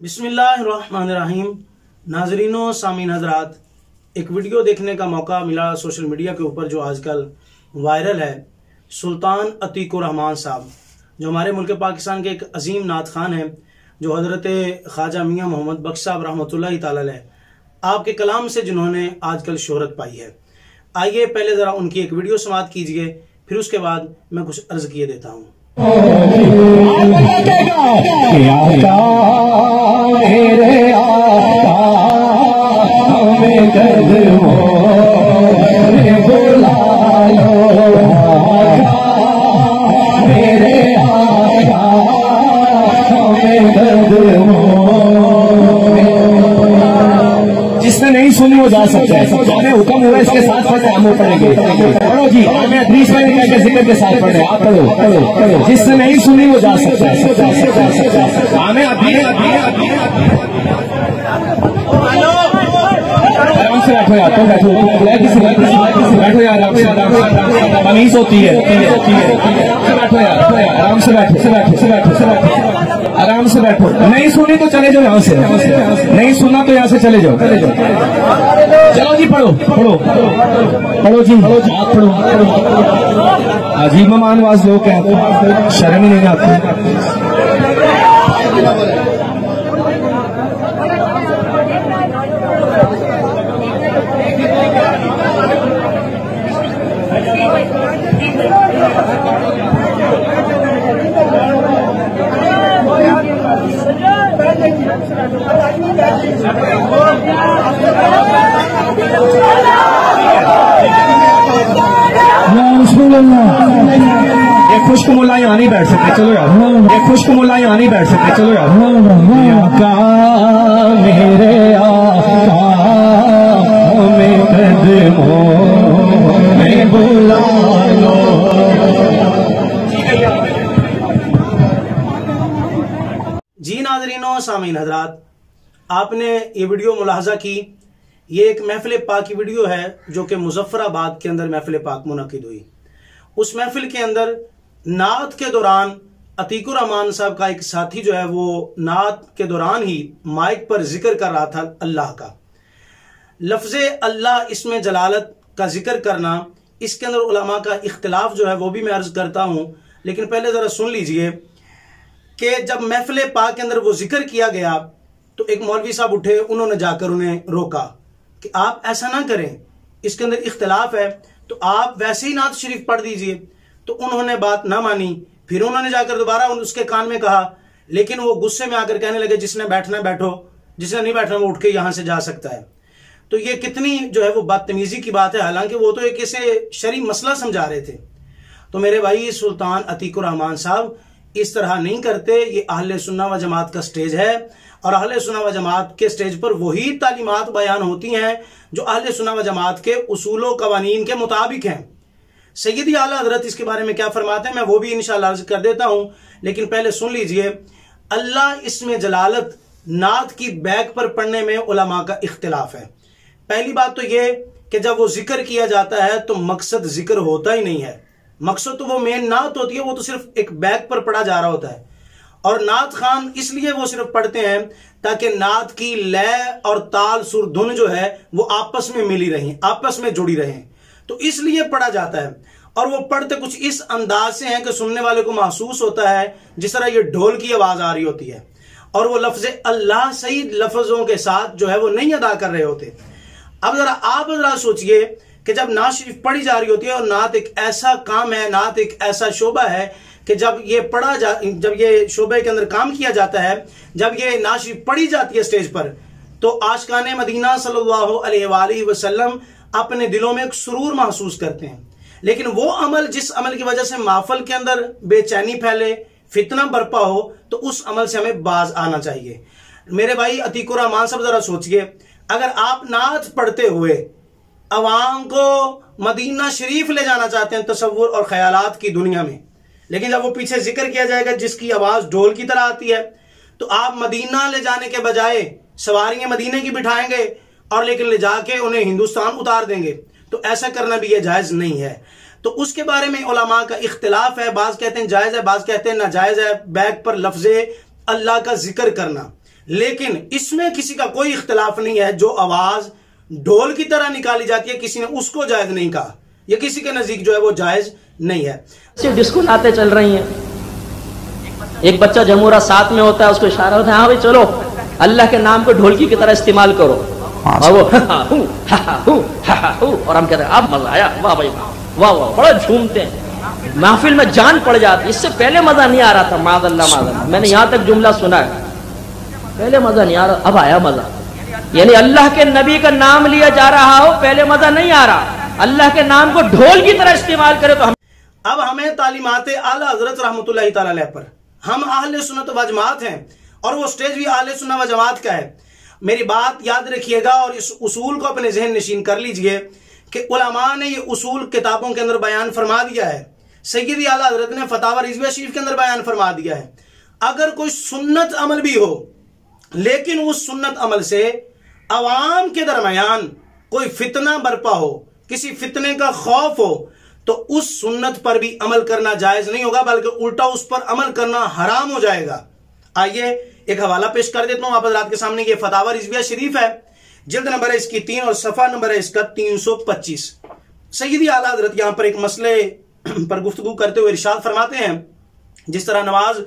बिस्मिल्लाहिर्रहमानिर्रहीम। नाजरीनों, सामीन हजरात, एक वीडियो देखने का मौका मिला सोशल मीडिया के ऊपर जो आजकल वायरल है। सुल्तान अतीकुर रहमान साहब जो हमारे मुल्क पाकिस्तान के एक अजीम नात खान हैं, जो हज़रत ख्वाजा मियाँ मोहम्मद बख्श साहब रहमतुल्लाहि तआला अलैह आपके कलाम से जिन्होंने आजकल शोहरत पाई है। आइए पहले ज़रा उनकी एक वीडियो समाअत कीजिए, फिर उसके बाद मैं कुछ अर्ज किए देता हूँ। जिसने नहीं सुनी वो जा सकता है। हमें हुक्म हुआ इसके साथ पढ़े, हम पढ़ेंगे। पढ़ो जी, हमें हदीस में लिखा है जिक्र के साथ पढ़े। आप पढ़ो पढ़ो पढ़ो। जिसने नहीं सुनी वो जा सकता है। हमें आराम से बैठो यार, तो बैठो बैठो यार, तमीज होती है। बैठो यार, आराम से बैठो आराम से बैठो। नहीं सुनी तो चले जाओ यहाँ से, नहीं सुना तो यहाँ से चले जाओ। चलो जी, पढ़ो पढ़ो पढ़ो जी, आप पढ़ो। अजीब मानवाज लोग हैं, शर्म ही नहीं आती। ये खुश्क मुल्ला यहाँ नहीं बैठ सकते, चलो यार। ये खुश्क मुल्ला यहाँ नहीं बैठ सकते, चलो यार। आका मेरे आका में कदमों में बुला लो। जी नाजरीनों, सामीन हजरात, आपने ये वीडियो मुलाहजा की। ये एक महफिल पाक की वीडियो है जो कि मुजफ्फराबाद के अंदर महफिल पाक मुनक़िद हुई। उस महफिल के अंदर नात के दौरान अतीकुर रहमान साहब का एक साथी जो है वो नात के दौरान ही माइक पर जिक्र कर रहा था अल्लाह का। लफ्ज़े अल्लाह इसमें जलालत का जिक्र करना, इसके अंदर उलमा का इख्तिलाफ जो है वो भी मैं अर्ज करता हूँ। लेकिन पहले ज़रा सुन लीजिए कि जब महफिल पाक के अंदर वो जिक्र किया गया तो एक मौलवी साहब उठे, उन्होंने जाकर उन्हें रोका कि आप ऐसा ना करें, इसके अंदर इख्तिलाफ है, तो आप वैसे ही नात शरीफ पढ़ दीजिए। तो उन्होंने बात ना मानी। फिर उन्होंने जाकर दोबारा उसके कान में कहा, लेकिन वो गुस्से में आकर कहने लगे जिसने बैठना बैठो, जिसने नहीं बैठना वो उठ के यहां से जा सकता है। तो ये कितनी जो है वो बदतमीजी की बात है, हालांकि वो तो एक ऐसे शरई मसला समझा रहे थे। तो मेरे भाई, सुल्तान अतीकुर रहमान साहब इस तरह नहीं करते। ये अहले सुन्ना व जमात का स्टेज है और अहले सुन्ना व जमात के स्टेज पर वही तालीमात बयान होती हैं जो अहले सुन्ना व जमात के उसूलों कवानीन के मुताबिक हैं। सैयदी आला हजरत इसके बारे में क्या फरमाते हैं मैं वो भी इंशाअल्लाह अर्ज कर देता हूं, लेकिन पहले सुन लीजिए। अल्लाह इसमें जलालत नात की बैक पर पढ़ने में उलमा का इख्तिलाफ है। पहली बात तो यह कि जब वो जिक्र किया जाता है तो मकसद जिक्र होता ही नहीं है। मकसद तो वो मेन नात होती है, वो तो सिर्फ एक बैक पर पढ़ा जा रहा होता है। और नात खान इसलिए वो सिर्फ पढ़ते हैं ताकि नात की लय और ताल सुर धुन जो है वो आपस में मिली रहें, आपस में जुड़ी रहें, तो इसलिए पढ़ा जाता है। और वो पढ़ते कुछ इस अंदाज से हैं कि सुनने वाले को महसूस होता है जिस तरह ये ढोल की आवाज आ रही होती है, और वो लफ्ज़ अल्लाह सही लफ्जों के साथ जो है वो नहीं अदा कर रहे होते। अब आप जरा सोचिए कि जब नात शरीफ पढ़ी जा रही होती है, और नात एक ऐसा काम है, नात एक ऐसा शोबा है कि जब ये शोबे के अंदर काम किया जाता है, जब ये नात शरीफ पढ़ी जाती है स्टेज पर, तो आशिकाने मदीना सल्लल्लाहु अलैहि वसल्लम अपने दिलों में एक सुरूर महसूस करते हैं। लेकिन वो अमल, जिस अमल की वजह से माहफिल के अंदर बेचैनी फैले, फितना बरपा हो, तो उस अमल से हमें बाज आना चाहिए। मेरे भाई अतीकुर रहमान साहब, जरा सोचिए, अगर आप नात पढ़ते हुए अवाम को मदीना शरीफ ले जाना चाहते हैं तसव्वुर और ख्यालात की दुनिया में, लेकिन जब वो पीछे जिक्र किया जाएगा जिसकी आवाज ढोल की तरह आती है, तो आप मदीना ले जाने के बजाय सवारियां मदीने की बिठाएंगे और लेकिन ले जाके उन्हें हिंदुस्तान उतार देंगे। तो ऐसा करना भी ये जायज नहीं है। तो उसके बारे में उलमा का इख्तिलाफ है, बाज कहते हैं जायज है, बाज कहते हैं नाजायज है बैक पर लफ्ज़े अल्लाह का जिक्र करना। लेकिन इसमें किसी का कोई इख्तिलाफ नहीं है। जो आवाज ढोल की तरह निकाली जाती है, किसी ने उसको जायज नहीं कहा, ये किसी के नजदीक जो है वो जायज नहीं है। सिर्फ डिस्को नाते चल रही हैं। एक बच्चा जमूरा साथ में होता है, उसको इशारा होता है, हाँ भाई चलो अल्लाह के नाम को ढोलकी की तरह इस्तेमाल करो, और वो और हम कहते हैं अब मजा आया, वाह भाई वाह वाह, बड़ा झूमते हैं, महफिल में जान पड़ जाती। इससे पहले मजा नहीं आ रहा था, मादल्ला मैंने यहाँ तक जुमला सुना है, पहले मजा नहीं आ रहा, अब आया मजा। यानी अल्लाह के नबी का नाम लिया जा रहा हो, पहले मजा नहीं आ रहा, अल्लाह के नाम को ढोल की तरह इस्तेमाल करे तो हम। अब हमें तालीमात आला हजरत रहमतुल्लाहि तआला अलैह पर, हम अहले सुन्नत व जमात हैं और वो स्टेज भी अहले सुन्नत व जमात का है। मेरी बात याद रखिएगा और इस उसूल को अपने जहन नशीन कर लीजिए कि उलमा ने ये उसूल किताबों के अंदर बयान फरमा दिया है। सैयदी आला हजरत ने फतावा रिजविया शरीफ के अंदर बयान फरमा दिया है। अगर कोई सुन्नत अमल भी हो, लेकिन उस सुन्नत अमल से अवाम के दरमियान कोई फितना बरपा हो, किसी फितने का खौफ हो, तो उस सुन्नत पर भी अमल करना जायज नहीं होगा, बल्कि उल्टा उस पर अमल करना हराम हो जाएगा। आइए एक हवाला पेश कर देता हूं आप हज़रात के सामने। ये फतावा रिजविया शरीफ है, जिल्द नंबर है इसकी 3 और सफा नंबर है इसका 325। सैयदी आला हजरत यहां पर एक मसले पर गुफ्तगू करते हुए इरशाद फरमाते हैं, जिस तरह नमाज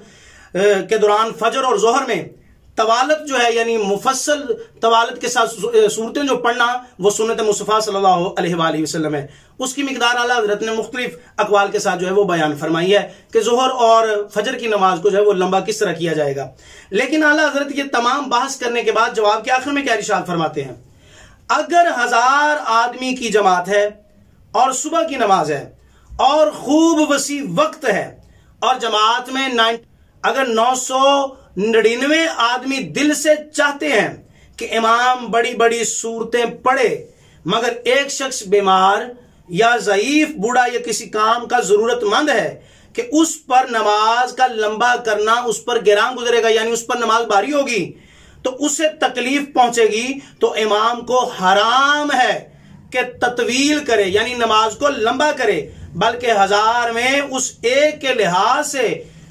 के दौरान फजर और जोहर में तवालत जो है, यानी मुफस्सल तवालत के साथ सूरतें जो पढ़ना, वो सुन्नत मुस्तफा सल्लल्लाहु अलैहि वसल्लम है। उसकी मिकदार आला हज़रत ने मुख्तलिफ अकवाल के साथ जो है वो बयान फरमाई है कि जोहर और फजर की नमाज को जो है वो लंबा किस तरह किया जाएगा। लेकिन आला हज़रत ये तमाम बहस करने के बाद जवाब के आखिर में क्या इरशाद फरमाते हैं, अगर 1000 आदमी की जमात है और सुबह की नमाज है और खूब वसी वक्त है और जमात में अगर 999 आदमी दिल से चाहते हैं कि इमाम बड़ी बड़ी सूरतें पढ़े, मगर एक शख्स बीमार या ज़ईफ बूढ़ा या किसी काम का जरूरतमंद है कि उस पर नमाज का लंबा करना उस पर गिरान गुजरेगा, यानी उस पर नमाज भारी होगी, तो उसे तकलीफ पहुंचेगी, तो इमाम को हराम है कि ततवील करे, यानी नमाज को लंबा करे, बल्कि 1000 में उस एक के लिहाज से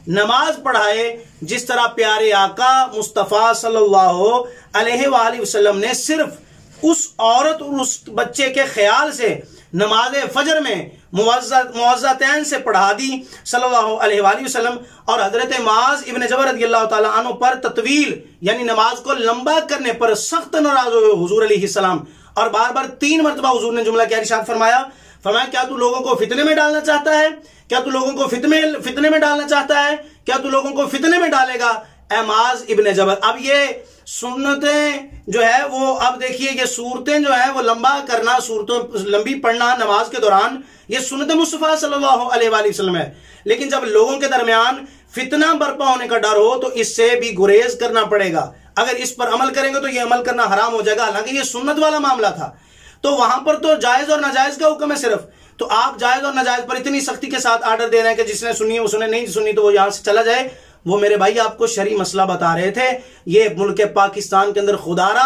नमाज पढ़ाए, जिस तरह प्यारे आका मुस्तफा सल्लल्लाहु अलैहि वसल्लम ने सिर्फ उस औरत और उस बच्चे के ख्याल से नमाज फजर में मुअज़्ज़तैन से पढ़ा दी सल्लल्लाहु अलैहि वसल्लम, और हजरत मुआज़ इब्न जबल रज़ियल्लाहु ताला अन्हु पर तत्वील यानी नमाज को लंबा करने पर सख्त नाराज हुए हुजूर अलैहिस्सलाम, और बार बार 3 मरतबा हुजूर ने जुमला क्या इरशाद फरमाया, क्या तू लोगों को फितने में डालना चाहता है, क्या तू लोगों को फितने में डालना चाहता है, क्या तू लोगों को फितने में डालेगा ए मुआज़ इब्न जबल। अब ये सुन्नतें जो है वो, अब देखिए ये सूरतें जो है वो लंबा करना, सूरतों लंबी पढ़ना नमाज के दौरान, ये सुन्नत मुस्तफा सल्लल्लाहु अलैहि वसल्लम है। लेकिन जब लोगों के दरमियान फितना बर्पा होने का डर हो, तो इससे भी गुरेज करना पड़ेगा। अगर इस पर अमल करेंगे तो ये अमल करना हराम हो जाएगा। हालांकि ये सुन्नत वाला मामला था, तो वहां पर तो जायज और नाजायज का हुक्म है सिर्फ, तो आप जायज और नाजायज पर इतनी सख्ती के साथ आर्डर दे रहे हैं कि जिसने सुनी है उसने, नहीं सुनी तो वो यहां से चला जाए। वो मेरे भाई आपको शरी मसला बता रहे थे, ये मुल्क पाकिस्तान के अंदर खुदारा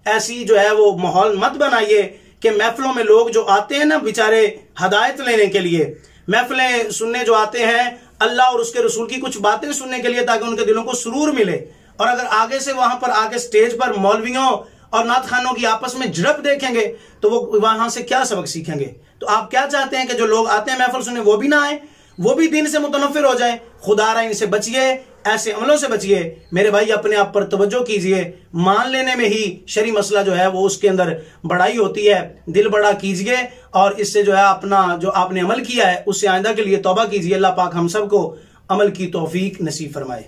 ऐसी जो है वो माहौल मत बनाइए कि महफिलों में लोग जो आते हैं ना बेचारे हदायत लेने के लिए, महफिलें सुनने जो आते हैं अल्लाह और उसके रसूल की कुछ बातें सुनने के लिए, ताकि उनके दिलों को सुरूर मिले, और अगर आगे से वहां पर आगे स्टेज पर मौलवियों और नात खानों की आपस में झड़प देखेंगे तो वो वहां से क्या सबक सीखेंगे। तो आप क्या चाहते हैं कि जो लोग आते हैं महफिल सुनने वो भी ना आए, वो भी दीन से मुतनफिर हो जाए। खुदारा इनसे बचिए, ऐसे अमलों से बचिए मेरे भाई, अपने आप पर तवज्जो कीजिए। मान लेने में ही शरी मसला जो है वो उसके अंदर बड़ाई होती है, दिल बड़ा कीजिए और इससे जो है अपना जो आपने अमल किया है उससे आइंदा के लिए तौबा कीजिए। अल्लाह पाक हम सबको अमल की तौफीक नसीब फरमाए।